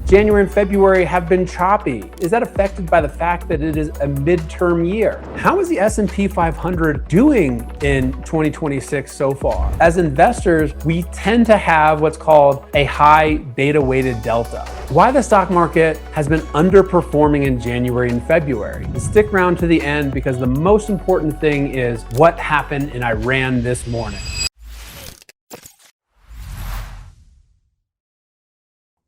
January and February have been choppy. Is that affected by the fact that it is a midterm year? How is the S&P 500 doing in 2026 so far? As investors, we tend to have what's called a high beta-weighted delta. Why the stock market has been underperforming in January and February. And stick around to the end because the most important thing is what happened in Iran this morning.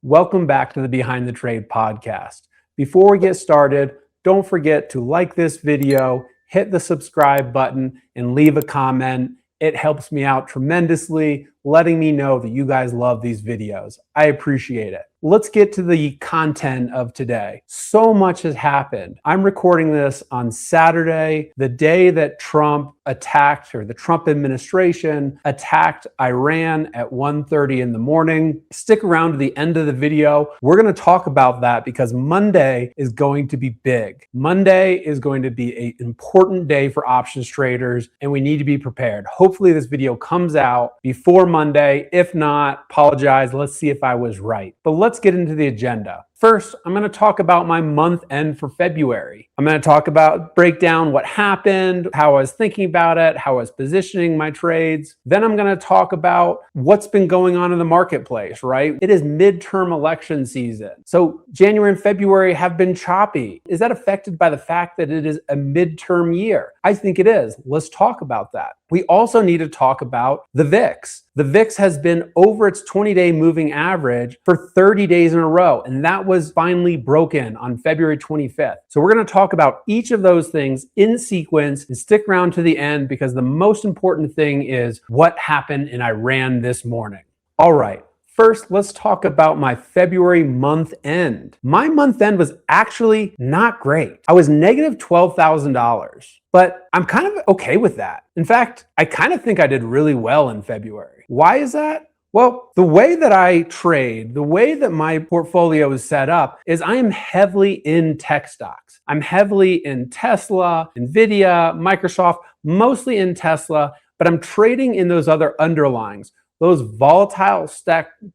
Welcome back to the Behind the Trade podcast. Before we get started, don't forget to like this video, hit the subscribe button, and leave a comment. It helps me out tremendously, letting me know that you guys love these videos. I appreciate it. Let's get to the content of today. So much has happened. I'm recording this on Saturday, the day that Trump attacked, or the Trump administration attacked Iran at 1:30 in the morning. Stick around to the end of the video. We're going to talk about that because Monday is going to be big. Monday is going to be an important day for options traders, and we need to be prepared. Hopefully this video comes out before Monday. If not, apologize. Let's see if I was right. But let's get into the agenda. First, I'm going to talk about my month end for February. I'm going to break down what happened, how I was thinking about it, how I was positioning my trades. Then I'm going to talk about what's been going on in the marketplace, right? It is midterm election season. So January and February have been choppy. Is that affected by the fact that it is a midterm year? I think it is. Let's talk about that. We also need to talk about the VIX. The VIX has been over its 20-day moving average for 30 days in a row, and that was finally broken on February 25th. So we're going to talk about each of those things in sequence and stick around to the end because the most important thing is what happened in Iran this morning. All right. First, let's talk about my February month end. My month end was actually not great. I was negative $12,000, but I'm kind of okay with that. In fact, I kind of think I did really well in February. Why is that? Well, the way that I trade, the way that my portfolio is set up is I am heavily in tech stocks. I'm heavily in Tesla, Nvidia, Microsoft, mostly in Tesla, but I'm trading in those other underlyings, those volatile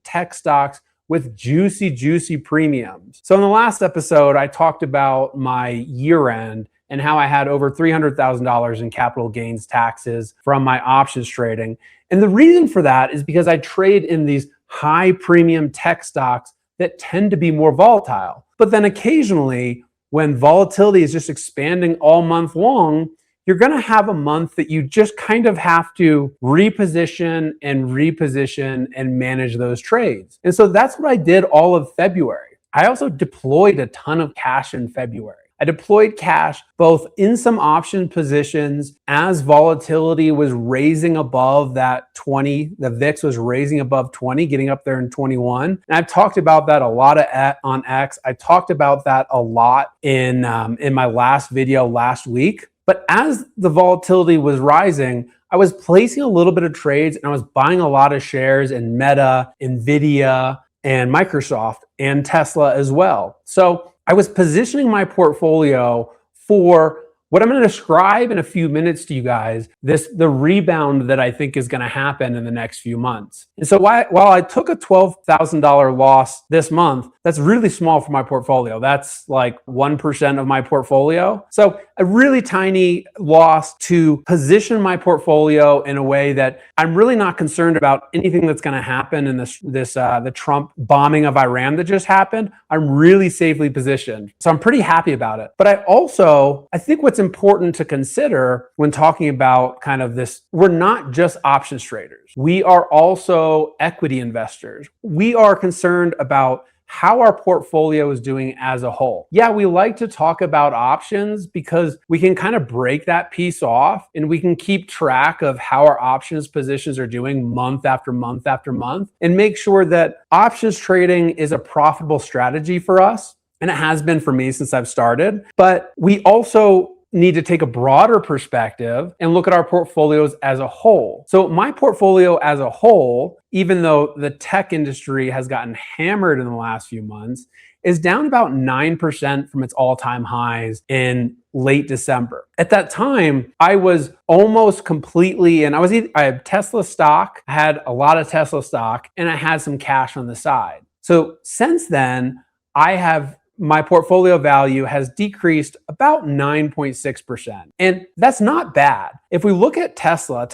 tech stocks with juicy premiums. So in the last episode, I talked about my year end and how I had over $300,000 in capital gains taxes from my options trading. And the reason for that is because I trade in these high premium tech stocks that tend to be more volatile. But then occasionally, when volatility is just expanding all month long, you're going to have a month that you just kind of have to reposition and manage those trades. And so that's what I did all of February. I also deployed a ton of cash in February. I deployed cash both in some option positions as volatility was raising above that 20. The VIX was raising above 20, getting up there in 21. And I've talked about that a lot on X. I talked about that a lot in my last video last week. But as the volatility was rising, I was placing a little bit of trades and I was buying a lot of shares in Meta, Nvidia, and Microsoft and Tesla as well. So I was positioning my portfolio for what I'm going to describe in a few minutes to you guys, the rebound that I think is going to happen in the next few months. And so while I took a $12,000 loss this month, that's really small for my portfolio. That's like 1% of my portfolio. So a really tiny loss to position my portfolio in a way that I'm really not concerned about anything that's going to happen in the Trump bombing of Iran that just happened. I'm really safely positioned. So I'm pretty happy about it. But I think what's important to consider when talking about kind of this, we're not just options traders. We are also equity investors. We are concerned about how our portfolio is doing as a whole. Yeah, we like to talk about options because we can kind of break that piece off and we can keep track of how our options positions are doing month after month after month and make sure that options trading is a profitable strategy for us. And it has been for me since I've started. But we also need to take a broader perspective and look at our portfolios as a whole. So my portfolio as a whole, even though the tech industry has gotten hammered in the last few months, is down about 9% from its all-time highs in late December. At that time, I was almost completely, and I had Tesla stock, I had a lot of Tesla stock, and I had some cash on the side. So since then, my portfolio value has decreased about 9.6%. And that's not bad. If we look at Tesla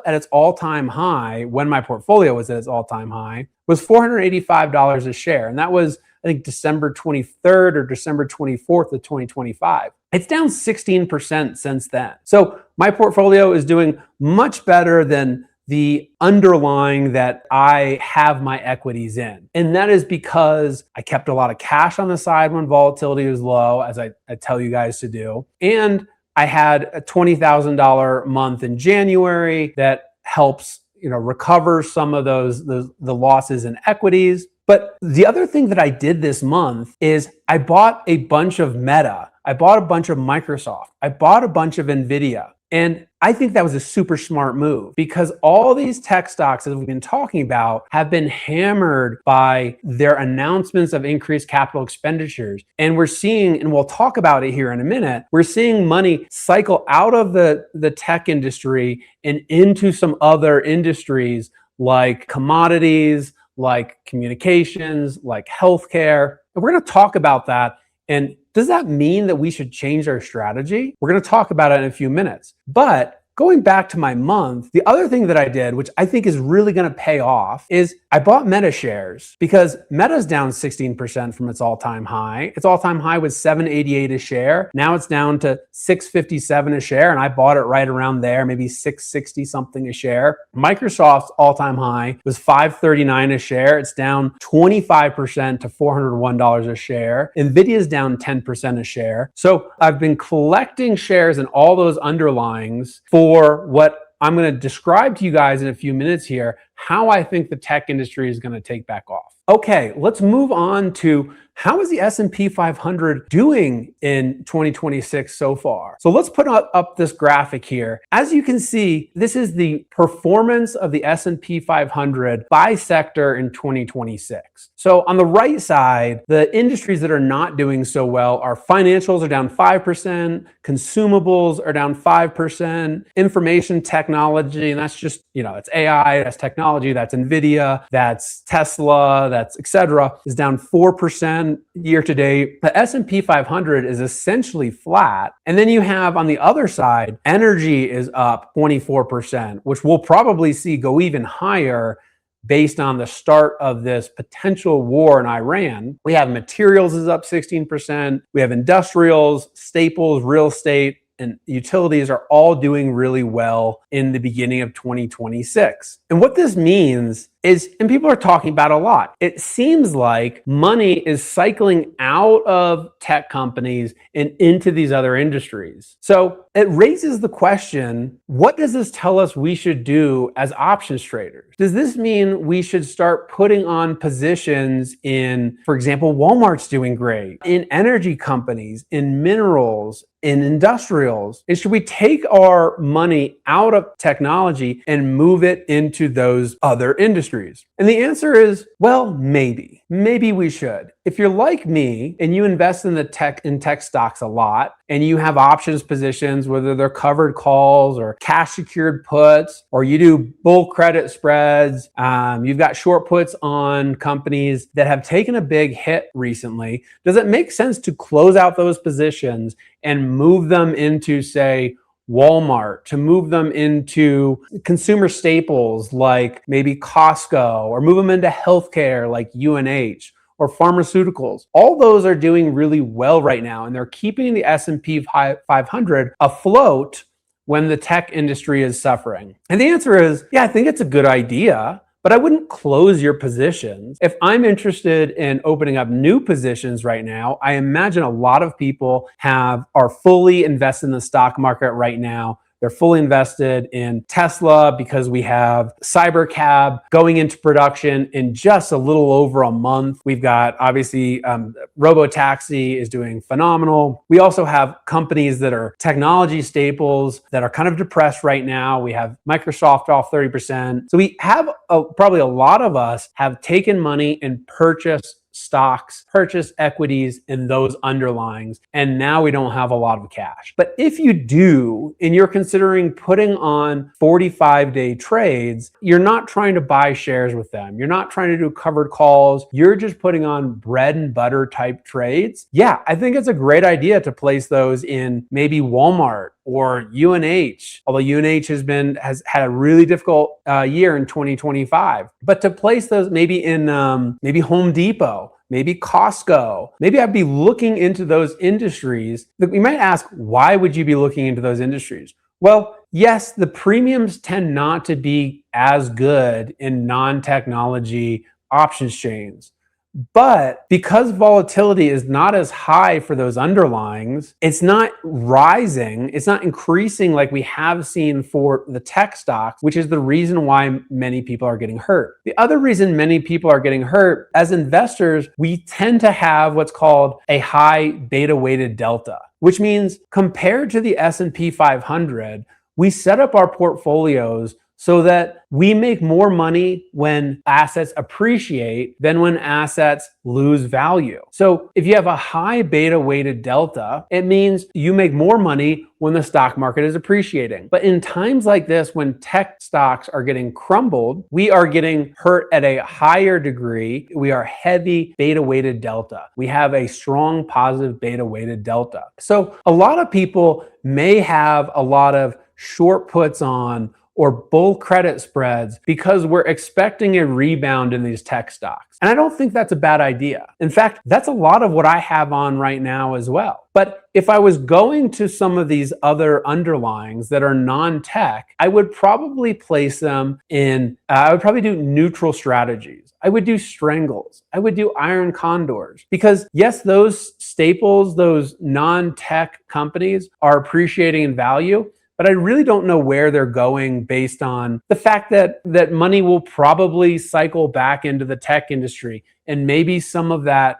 at its all-time high, when my portfolio was at its all-time high, was $485 a share. And that was, I think, December 23rd or December 24th of 2025. It's down 16% since then. So my portfolio is doing much better than the underlying that I have my equities in. And that is because I kept a lot of cash on the side when volatility was low, as I tell you guys to do. And I had a $20,000 month in January that helps, recover some of the losses in equities. But the other thing that I did this month is I bought a bunch of Meta. I bought a bunch of Microsoft. I bought a bunch of Nvidia. And I think that was a super smart move because all these tech stocks, as we've been talking about, have been hammered by their announcements of increased capital expenditures. And we're seeing, and we'll talk about it here in a minute, we're seeing money cycle out of the tech industry and into some other industries like commodities, like communications, like healthcare. And we're going to talk about that. And does that mean that we should change our strategy? We're going to talk about it in a few minutes. But going back to my month, the other thing that I did, which I think is really going to pay off, is I bought Meta shares because Meta's down 16% from its all-time high. Its all-time high was $7.88 a share. Now it's down to $6.57 a share, and I bought it right around there, maybe $6.60 something a share. Microsoft's all-time high was $5.39 a share. It's down 25% to $401 a share. Nvidia's down 10% a share. So I've been collecting shares in all those underlyings for what I'm going to describe to you guys in a few minutes here, how I think the tech industry is going to take back off. Okay, let's move on to how is the S&P 500 doing in 2026 so far? So let's put up this graphic here. As you can see, this is the performance of the S&P 500 by sector in 2026. So on the right side, the industries that are not doing so well are financials are down 5%, consumables are down 5%, information technology, and that's just, it's AI, that's technology, that's Nvidia, that's Tesla, that's etc., is down 4% year to date. The S&P 500 is essentially flat. And then you have on the other side, energy is up 24%, which we'll probably see go even higher based on the start of this potential war in Iran. We have materials is up 16%. We have industrials, staples, real estate, and utilities are all doing really well in the beginning of 2026. And what this means is, and people are talking about a lot, it seems like money is cycling out of tech companies and into these other industries. So it raises the question, what does this tell us we should do as options traders? Does this mean we should start putting on positions in, for example, Walmart's doing great, in energy companies, in minerals, in industrials? And should we take our money out of technology and move it into those other industries? And the answer is, well, maybe. Maybe we should. If you're like me and you invest in tech stocks a lot and you have options positions, whether they're covered calls or cash secured puts, or you do bull credit spreads, you've got short puts on companies that have taken a big hit recently, does it make sense to close out those positions and move them into, say, Walmart, to move them into consumer staples like maybe Costco, or move them into healthcare like UNH, or pharmaceuticals? All those are doing really well right now, and they're keeping the S&P 500 afloat when the tech industry is suffering. And the answer is, yeah, I think it's a good idea, but I wouldn't close your positions. If I'm interested in opening up new positions right now, I imagine a lot of people are fully invested in the stock market right now. They're fully invested in Tesla because we have Cybercab going into production in just a little over a month. We've got, obviously, Robotaxi is doing phenomenal. We also have companies that are technology staples that are kind of depressed right now. We have Microsoft off 30%. So we have probably a lot of us have taken money and purchased stocks, purchase equities in those underlyings, and now we don't have a lot of cash. But if you do, and you're considering putting on 45-day trades, you're not trying to buy shares with them. You're not trying to do covered calls. You're just putting on bread and butter type trades. Yeah, I think it's a great idea to place those in maybe Walmart or UNH, although UNH has had a really difficult year in 2025. But to place those maybe in maybe Home Depot, maybe Costco, maybe I'd be looking into those industries. You might ask, why would you be looking into those industries? Well, yes, the premiums tend not to be as good in non-technology options chains. But because volatility is not as high for those underlyings, it's not rising, it's not increasing like we have seen for the tech stocks, which is the reason why many people are getting hurt. The other reason many people are getting hurt, as investors, we tend to have what's called a high beta weighted delta, which means compared to the S&P 500, we set up our portfolios so that we make more money when assets appreciate than when assets lose value. So if you have a high beta weighted delta, it means you make more money when the stock market is appreciating. But in times like this, when tech stocks are getting crumbled, we are getting hurt at a higher degree. We are heavy beta weighted delta. We have a strong positive beta weighted delta. So a lot of people may have a lot of short puts on or bull credit spreads because we're expecting a rebound in these tech stocks. And I don't think that's a bad idea. In fact, that's a lot of what I have on right now as well. But if I was going to some of these other underlyings that are non-tech, I would probably place them in, I would probably do neutral strategies. I would do strangles. I would do iron condors. Because yes, those staples, those non-tech companies are appreciating in value, but I really don't know where they're going based on the fact that money will probably cycle back into the tech industry. And maybe some of that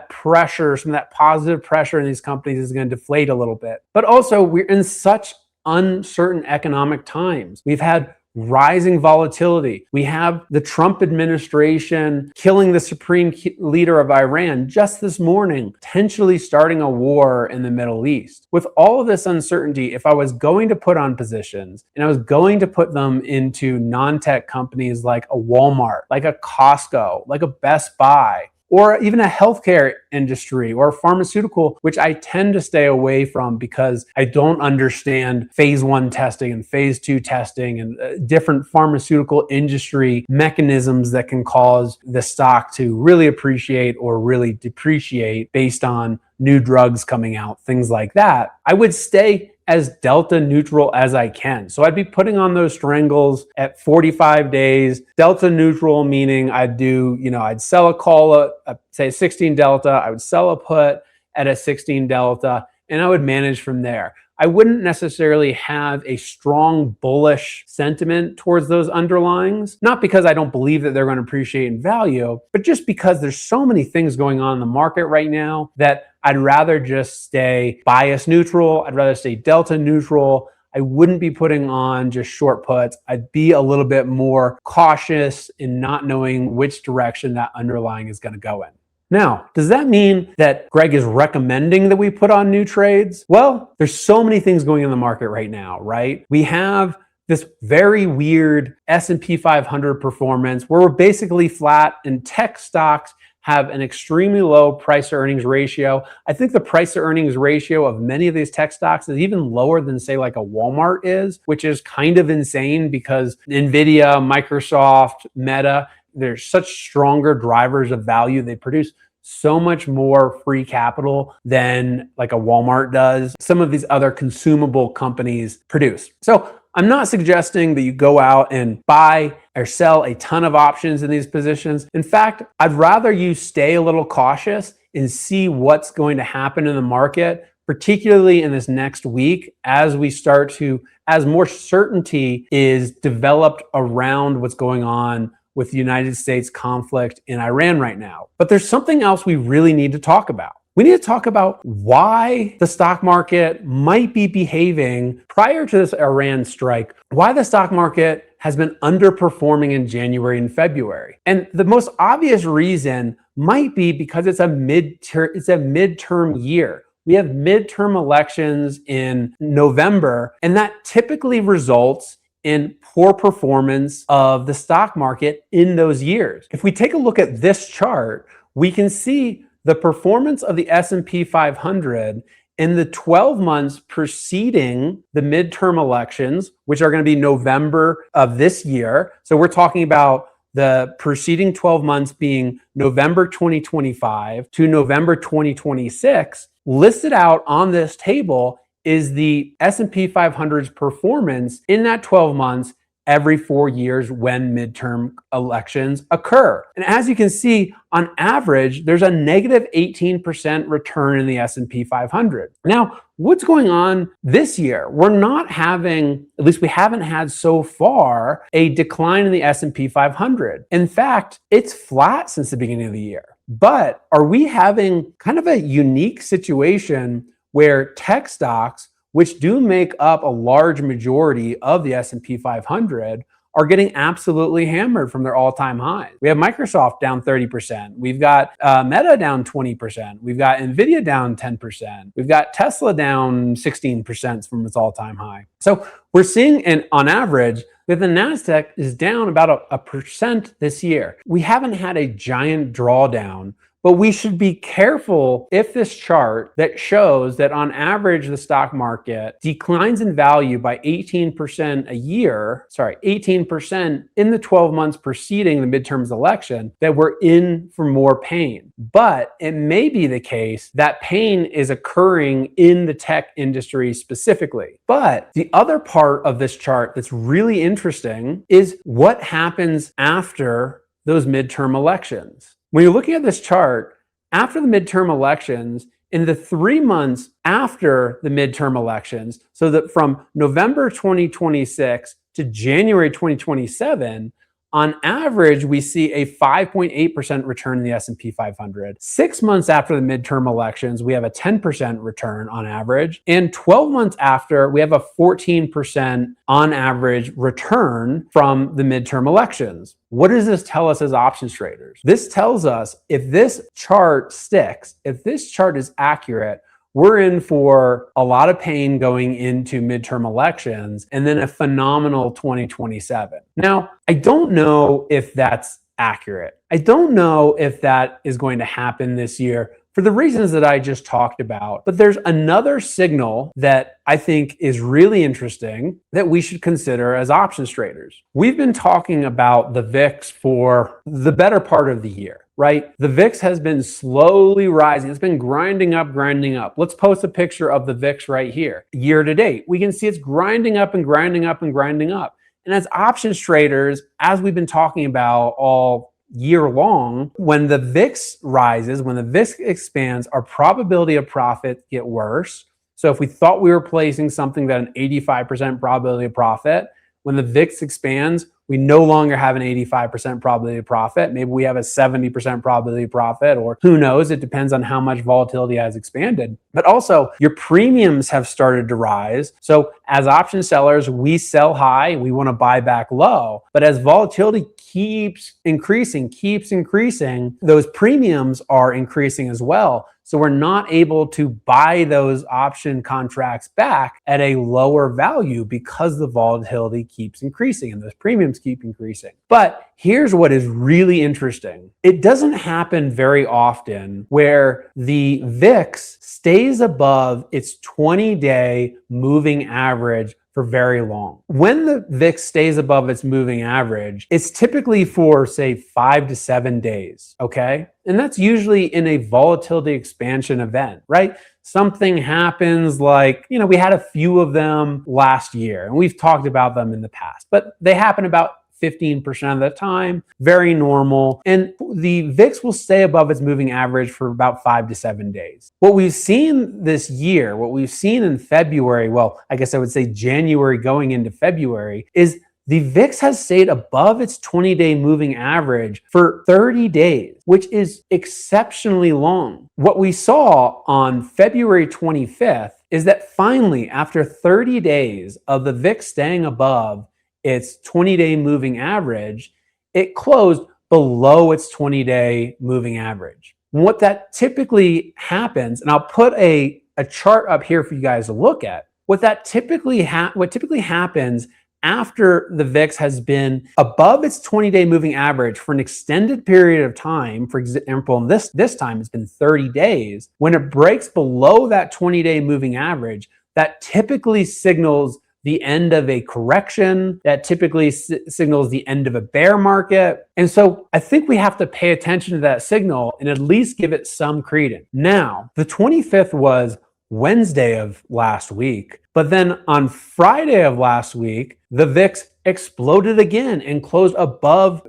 pressure, some of that positive pressure in these companies is going to deflate a little bit. But also, we're in such uncertain economic times. We've had rising volatility. We have the Trump administration killing the supreme leader of Iran just this morning, potentially starting a war in the Middle East. With all of this uncertainty, if I was going to put on positions and I was going to put them into non-tech companies like a Walmart, like a Costco, like a Best Buy, or even a healthcare industry or pharmaceutical, which I tend to stay away from because I don't understand phase 1 testing and phase 2 testing and different pharmaceutical industry mechanisms that can cause the stock to really appreciate or really depreciate based on new drugs coming out, things like that. I would stay as delta neutral as I can. So I'd be putting on those strangles at 45 days. Delta neutral meaning I'd sell a call at say 16 delta, I would sell a put at a 16 delta, and I would manage from there. I wouldn't necessarily have a strong bullish sentiment towards those underlyings, not because I don't believe that they're going to appreciate in value, but just because there's so many things going on in the market right now that I'd rather just stay bias neutral. I'd rather stay delta neutral. I wouldn't be putting on just short puts. I'd be a little bit more cautious in not knowing which direction that underlying is going to go in. Now, does that mean that Greg is recommending that we put on new trades? Well, there's so many things going in the market right now, right? We have this very weird S&P 500 performance where we're basically flat, and tech stocks have an extremely low price to earnings ratio. I think the price to earnings ratio of many of these tech stocks is even lower than, say, like a Walmart is, which is kind of insane because Nvidia, Microsoft, Meta, they're such stronger drivers of value. They produce so much more free capital than like a Walmart does. Some of these other consumable companies produce. So I'm not suggesting that you go out and buy or sell a ton of options in these positions. In fact, I'd rather you stay a little cautious and see what's going to happen in the market, particularly in this next week as more certainty is developed around what's going on with the United States conflict in Iran right now. But there's something else we really need to talk about. We need to talk about why the stock market might be behaving prior to this Iran strike, why the stock market has been underperforming in January and February. And the most obvious reason might be because it's a midterm year. We have midterm elections in November, and that typically results in poor performance of the stock market in those years. If we take a look at this chart, we can see the performance of the S&P 500 in the 12 months preceding the midterm elections, which are going to be November of this year. So we're talking about the preceding 12 months being November 2025 to November 2026. Listed out on this table is the S&P 500's performance in that 12 months every 4 years when midterm elections occur. And as you can see, on average, there's a negative 18% return in the S&P 500. Now, what's going on this year? We're not having, at least we haven't had so far, a decline in the S&P 500. In fact, it's flat since the beginning of the year. But are we having kind of a unique situation where tech stocks, which do make up a large majority of the S&P 500, are getting absolutely hammered from their all-time highs? We have Microsoft down 30%. We've got Meta down 20%. We've got Nvidia down 10%. We've got Tesla down 16% from its all-time high. So we're seeing, and on average, that the Nasdaq is down about a percent this year. We haven't had a giant drawdown, but we should be careful if this chart that shows that on average the stock market declines in value by 18% a year, 18% in the 12 months preceding the midterms election, that we're in for more pain. But it may be the case that pain is occurring in the tech industry specifically. But the other part of this chart that's really interesting is what happens after those midterm elections. When you're looking at this chart, after the midterm elections, in the 3 months after the midterm elections, so that from November 2026 to January 2027, on average, we see a 5.8% return in the S&P 500. 6 months after the midterm elections, we have a 10% return on average. And 12 months after, we have a 14% on average return from the midterm elections. What does this tell us as options traders? This tells us if this chart sticks, if this chart is accurate, we're in for a lot of pain going into midterm elections and then a phenomenal 2027. Now, I don't know if that's accurate. I don't know if that is going to happen this year for the reasons that I just talked about. But there's another signal that I think is really interesting that we should consider as options traders. We've been talking about the VIX for the better part of the year, right? The VIX has been slowly rising. It's been grinding up, grinding up. Let's post a picture of the VIX right here. Year to date, we can see it's grinding up and grinding up and grinding up. And as options traders, as we've been talking about all year long, when the VIX rises, when the VIX expands, our probability of profit get worse. So if we thought we were placing something that an 85% probability of profit, when the VIX expands, we no longer have an 85% probability of profit. Maybe we have a 70% probability of profit, or who knows, it depends on how much volatility has expanded. But also, your premiums have started to rise. So as option sellers, we sell high, we want to buy back low. But as volatility keeps increasing, those premiums are increasing as well. So we're not able to buy those option contracts back at a lower value because the volatility keeps increasing and those premiums keep increasing. But here's what is really interesting. It doesn't happen very often where the VIX stays above its 20-day moving average for very long. When the VIX stays above its moving average, it's typically for, say, 5 to 7 days, okay? And that's usually in a volatility expansion event, right? Something happens like, we had a few of them last year, and we've talked about them in the past, but they happen about 15% of the time, very normal. And the VIX will stay above its moving average for about 5 to 7 days. What we've seen this year, what we've seen in February, well, I guess I would say January going into February, is the VIX has stayed above its 20-day moving average for 30 days, which is exceptionally long. What we saw on February 25th is that finally, after 30 days of the VIX staying above its 20-day moving average, it closed below its 20-day moving average. What that typically happens, and I'll put a chart up here for you guys to look at, what typically happens after the VIX has been above its 20-day moving average for an extended period of time. For example, this time it's been 30 days. When it breaks below that 20-day moving average, that typically signals the end of a correction, that typically signals the end of a bear market. And so I think we have to pay attention to that signal and at least give it some credence. Now, the 25th was Wednesday of last week, but then on Friday of last week, the VIX exploded again and closed above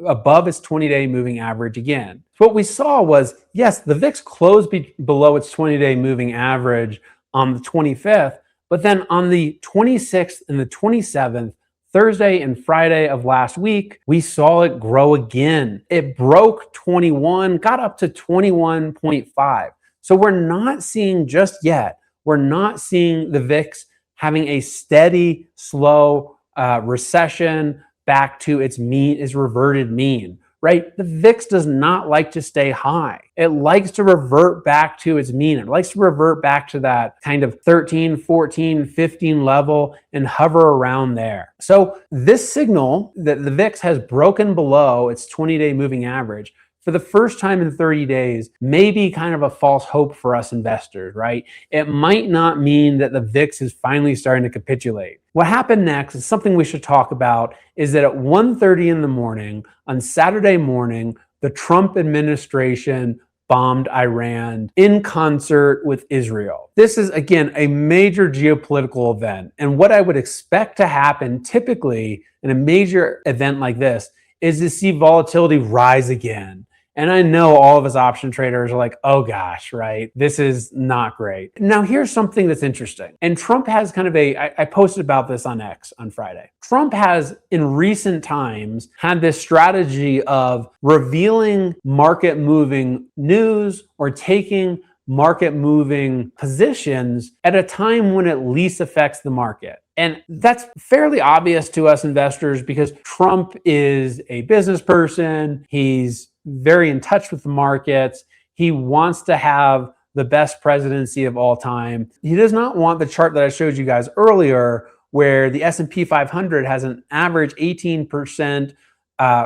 its 20-day moving average again. So what we saw was, yes, the VIX closed below its 20-day moving average on the 25th, but then on the 26th and the 27th, Thursday and Friday of last week, we saw it grow again. It broke 21, got up to 21.5. So we're not seeing just yet, we're not seeing the VIX having a steady, slow recession back to its mean, its reverted mean, right? The VIX does not like to stay high. It likes to revert back to its mean. It likes to revert back to that kind of 13, 14, 15 level and hover around there. So this signal that the VIX has broken below its 20-day moving average for the first time in 30 days may be kind of a false hope for us investors, right? It might not mean that the VIX is finally starting to capitulate. What happened next is something we should talk about, is that at 1:30 in the morning on Saturday morning, the Trump administration bombed Iran in concert with Israel. This is, again, a major geopolitical event. And what I would expect to happen typically in a major event like this is to see volatility rise again. And I know all of us option traders are like, oh gosh, right? This is not great. Now, here's something that's interesting. And Trump has kind of I posted about this on X on Friday. Trump has, in recent times, had this strategy of revealing market moving news or taking market moving positions at a time when it least affects the market. And that's fairly obvious to us investors because Trump is a business person. He's very in touch with the markets. He wants to have the best presidency of all time. He does not want the chart that I showed you guys earlier where the S&P 500 has an average 18%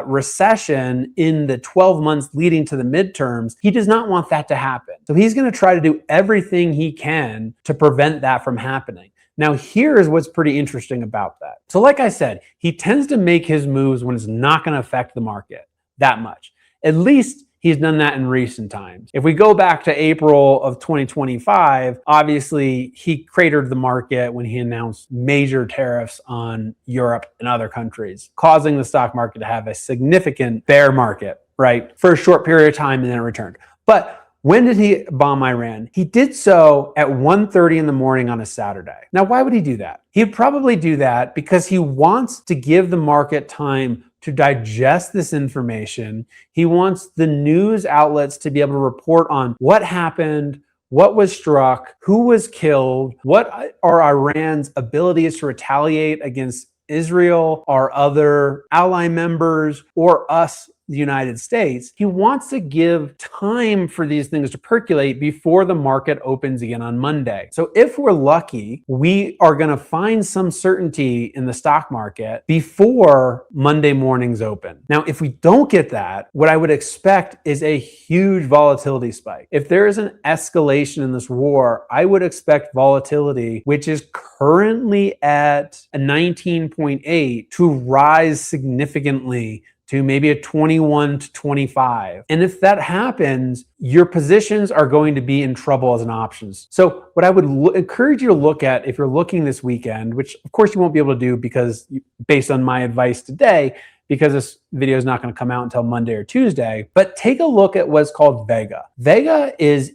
recession in the 12 months leading to the midterms. He does not want that to happen. So he's going to try to do everything he can to prevent that from happening. Now, here's what's pretty interesting about that. So like I said, he tends to make his moves when it's not going to affect the market that much. At least he's done that in recent times. If we go back to April of 2025, obviously he cratered the market when he announced major tariffs on Europe and other countries, causing the stock market to have a significant bear market, right, for a short period of time, and then it returned. But when did he bomb Iran? He did so at 1:30 in the morning on a Saturday. Now, why would he do that? He'd probably do that because he wants to give the market time to digest this information. He wants the news outlets to be able to report on what happened, what was struck, who was killed, what are Iran's abilities to retaliate against Israel, our other ally members, or us, the United States. He wants to give time for these things to percolate before the market opens again on Monday. So if we're lucky, we are going to find some certainty in the stock market before Monday morning's open. Now, if we don't get that, what I would expect is a huge volatility spike. If there is an escalation in this war, I would expect volatility, which is currently at a 19.8, to rise significantly to maybe a 21 to 25. And if that happens, your positions are going to be in trouble as an options. So what I would encourage you to look at if you're looking this weekend, which of course you won't be able to do because based on my advice today, because this video is not going to come out until Monday or Tuesday, but take a look at what's called Vega. Vega is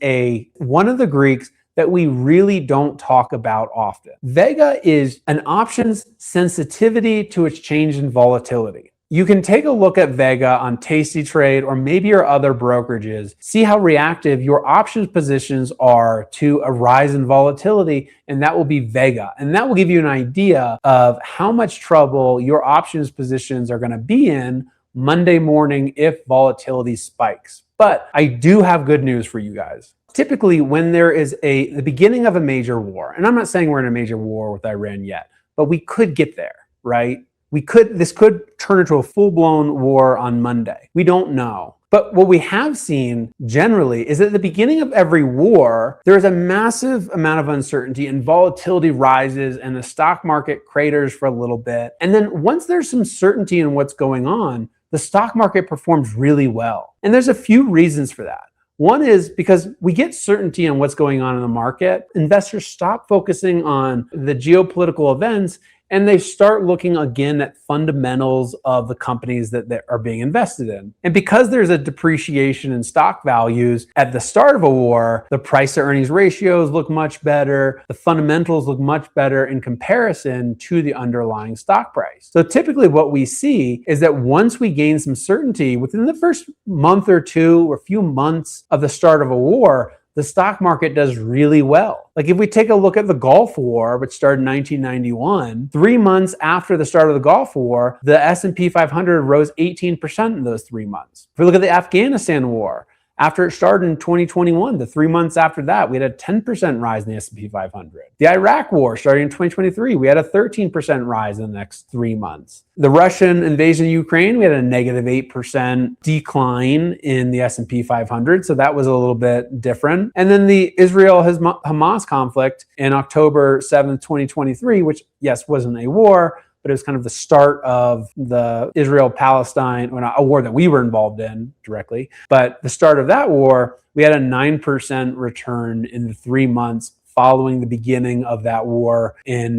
one of the Greeks that we really don't talk about often. Vega is an options sensitivity to its change in volatility. You can take a look at Vega on Tasty Trade or maybe your other brokerages, see how reactive your options positions are to a rise in volatility, and that will be Vega. And that will give you an idea of how much trouble your options positions are going to be in Monday morning if volatility spikes. But I do have good news for you guys. Typically, when there is the beginning of a major war, and I'm not saying we're in a major war with Iran yet, but we could get there, right? This could turn into a full-blown war on Monday. We don't know. But what we have seen generally is at the beginning of every war, there is a massive amount of uncertainty and volatility rises and the stock market craters for a little bit. And then once there's some certainty in what's going on, the stock market performs really well. And there's a few reasons for that. One is because we get certainty on what's going on in the market. Investors stop focusing on the geopolitical events and they start looking again at fundamentals of the companies that are being invested in. And because there's a depreciation in stock values at the start of a war, the price to earnings ratios look much better. The fundamentals look much better in comparison to the underlying stock price. So typically what we see is that once we gain some certainty within the first month or two or few months of the start of a war, the stock market does really well. Like if we take a look at the Gulf War, which started in 1991, 3 months after the start of the Gulf War, the S&P 500 rose 18% in those 3 months. If we look at the Afghanistan War, after it started in 2021, the 3 months after that, we had a 10% rise in the S&P 500. The Iraq War starting in 2023, we had a 13% rise in the next 3 months. The Russian invasion of Ukraine, we had a negative 8% decline in the S&P 500, so that was a little bit different. And then the Israel-Hamas conflict in October 7th, 2023, which, yes, wasn't a war, but it was kind of the start of the Israel-Palestine, well, not a war that we were involved in directly, but the start of that war, we had a 9% return in the 3 months following the beginning of that war in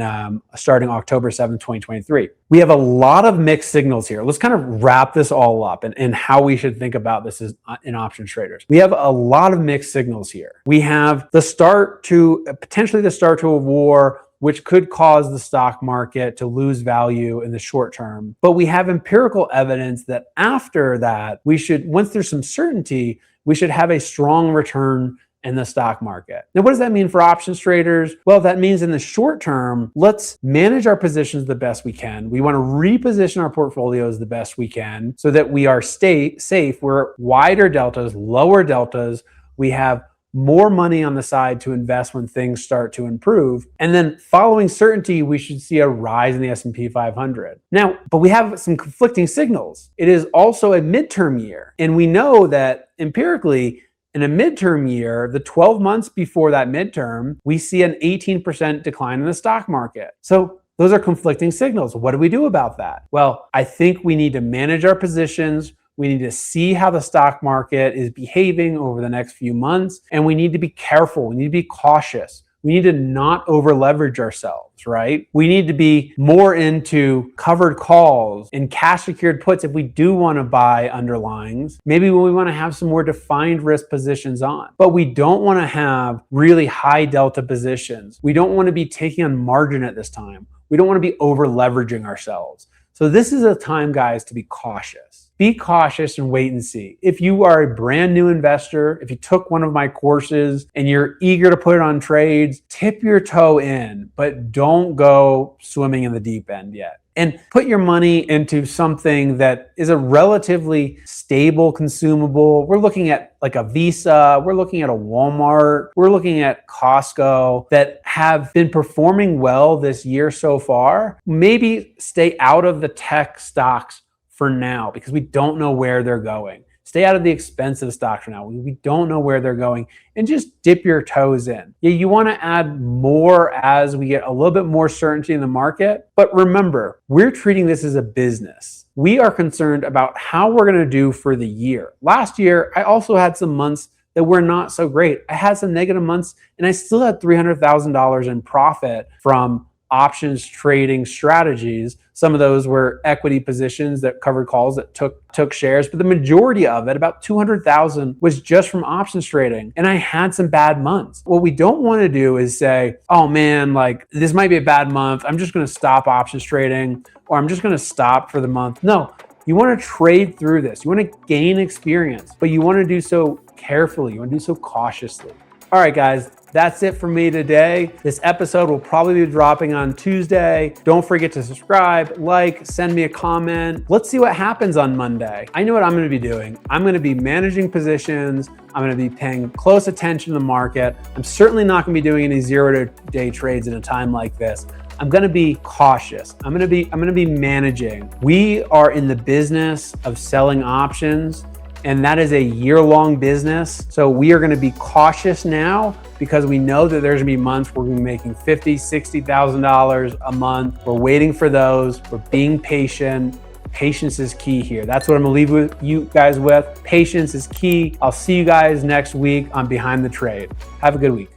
starting October 7th, 2023. We have a lot of mixed signals here. Let's kind of wrap this all up and how we should think about this as in options traders. We have a lot of mixed signals here. We have potentially the start to a war, which could cause the stock market to lose value in the short term. But we have empirical evidence that after that, once there's some certainty, we should have a strong return in the stock market. Now, what does that mean for options traders? Well, that means in the short term, let's manage our positions the best we can. We want to reposition our portfolios the best we can so that we are safe. We're wider deltas, lower deltas. We have more money on the side to invest when things start to improve. And then following certainty, we should see a rise in the S&P 500. Now, but we have some conflicting signals. It is also a midterm year. And we know that empirically, in a midterm year, the 12 months before that midterm, we see an 18% decline in the stock market. So those are conflicting signals. What do we do about that? Well, I think we need to manage our positions. We need to see how the stock market is behaving over the next few months, and we need to be careful. We need to be cautious. We need to not over leverage ourselves, right? We need to be more into covered calls and cash secured puts if we do want to buy underlyings. Maybe when we want to have some more defined risk positions on, but we don't want to have really high delta positions. We don't want to be taking on margin at this time. We don't want to be over leveraging ourselves. So this is a time, guys, to be cautious. Be cautious and wait and see. If you are a brand new investor, if you took one of my courses and you're eager to put it on trades, tip your toe in, but don't go swimming in the deep end yet. And put your money into something that is a relatively stable consumable. We're looking at like a Visa, we're looking at a Walmart, we're looking at Costco that have been performing well this year so far. Maybe stay out of the tech stocks for now because we don't know where they're going. Stay out of the expensive stocks for now. We don't know where they're going, and just dip your toes in. Yeah, you want to add more as we get a little bit more certainty in the market. But remember, we're treating this as a business. We are concerned about how we're going to do for the year. Last year, I also had some months that were not so great. I had some negative months, and I still had $300,000 in profit from options trading strategies. Some of those were equity positions that covered calls that took shares, but the majority of it, about 200,000, was just from options trading. And I had some bad months. What we don't want to do is say, oh man, like this might be a bad month. I'm just going to stop options trading, or I'm just going to stop for the month. No, you want to trade through this. You want to gain experience, but you want to do so carefully. You want to do so cautiously. All right, guys, that's it for me today. This episode will probably be dropping on Tuesday. Don't forget to subscribe, like, send me a comment. Let's see what happens on Monday. I know what I'm going to be doing. I'm going to be managing positions. I'm going to be paying close attention to the market. I'm certainly not going to be doing any zero-day trades in a time like this. I'm going to be cautious. I'm going to be managing. We are in the business of selling options, and that is a year-long business. So we are going to be cautious now because we know that there's going to be months where we're going to be making $50,000, $60,000 a month. We're waiting for those. We're being patient. Patience is key here. That's what I'm going to leave with you guys with. Patience is key. I'll see you guys next week on Behind the Trade. Have a good week.